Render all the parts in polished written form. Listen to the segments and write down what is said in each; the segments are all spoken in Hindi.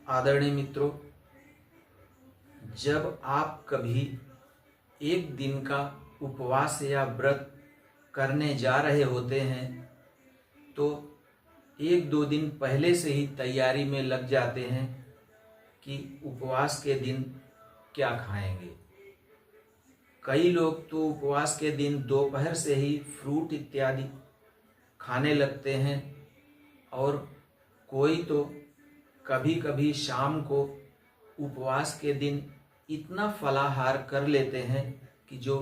आदरणीय मित्रों, जब आप कभी एक दिन का उपवास या व्रत करने जा रहे होते हैं तो एक दो दिन पहले से ही तैयारी में लग जाते हैं कि उपवास के दिन क्या खाएंगे। कई लोग तो उपवास के दिन दोपहर से ही फ्रूट इत्यादि खाने लगते हैं और कोई तो कभी कभी शाम को उपवास के दिन इतना फलाहार कर लेते हैं कि जो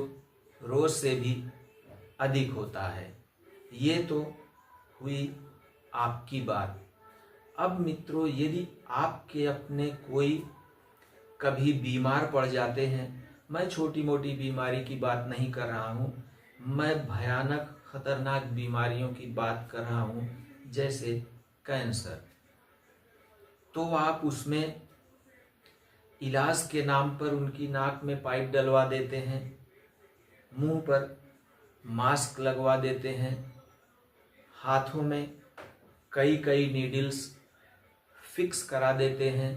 रोज से भी अधिक होता है। ये तो हुई आपकी बात। अब मित्रों, यदि आपके अपने कोई कभी बीमार पड़ जाते हैं, मैं छोटी मोटी बीमारी की बात नहीं कर रहा हूँ, मैं भयानक खतरनाक बीमारियों की बात कर रहा हूँ, जैसे कैंसर, तो आप उसमें इलाज के नाम पर उनकी नाक में पाइप डलवा देते हैं, मुंह पर मास्क लगवा देते हैं, हाथों में कई कई नीडल्स फिक्स करा देते हैं,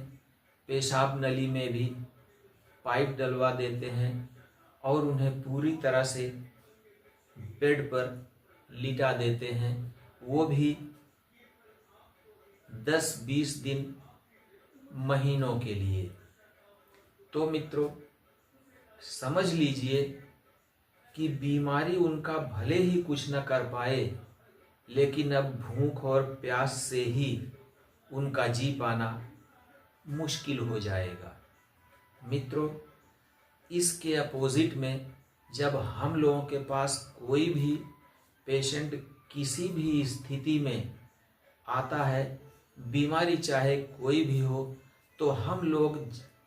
पेशाब नली में भी पाइप डलवा देते हैं और उन्हें पूरी तरह से बेड पर लिटा देते हैं, वो भी 10-20 दिन, महीनों के लिए। तो मित्रों, समझ लीजिए कि बीमारी उनका भले ही कुछ न कर पाए, लेकिन अब भूख और प्यास से ही उनका जी पाना मुश्किल हो जाएगा। मित्रों, इसके अपोजिट में जब हम लोगों के पास कोई भी पेशेंट किसी भी स्थिति में आता है, बीमारी चाहे कोई भी हो, तो हम लोग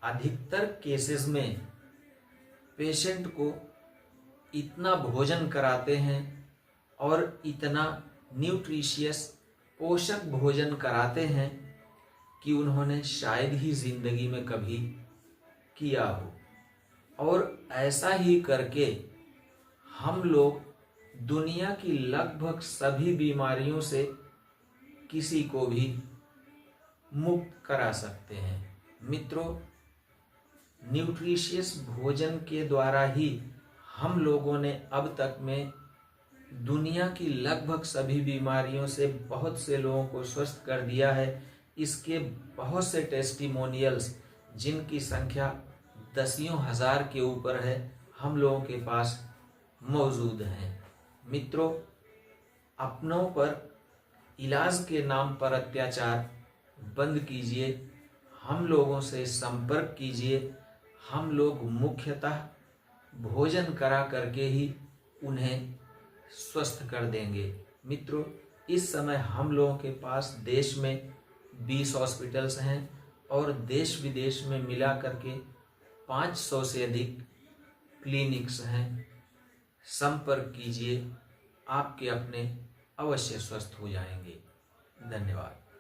अधिकतर केसेस में पेशेंट को इतना भोजन कराते हैं और इतना न्यूट्रिशियस पोषक भोजन कराते हैं कि उन्होंने शायद ही जिंदगी में कभी किया हो। और ऐसा ही करके हम लोग दुनिया की लगभग सभी बीमारियों से किसी को भी मुक्त करा सकते हैं। मित्रों, न्यूट्रिशियस भोजन के द्वारा ही हम लोगों ने अब तक में दुनिया की लगभग सभी बीमारियों से बहुत से लोगों को स्वस्थ कर दिया है। इसके बहुत से टेस्टिमोनियल्स, जिनकी संख्या दसियों हजार के ऊपर है, हम लोगों के पास मौजूद हैं। मित्रों, अपनों पर इलाज के नाम पर अत्याचार बंद कीजिए, हम लोगों से संपर्क कीजिए। हम लोग मुख्यतः भोजन करा करके ही उन्हें स्वस्थ कर देंगे। मित्रों, इस समय हम लोगों के पास देश में 20 हॉस्पिटल्स हैं और देश विदेश में मिला करके 500 से अधिक क्लिनिक्स हैं। संपर्क कीजिए, आपके अपने अवश्य स्वस्थ हो जाएंगे। धन्यवाद।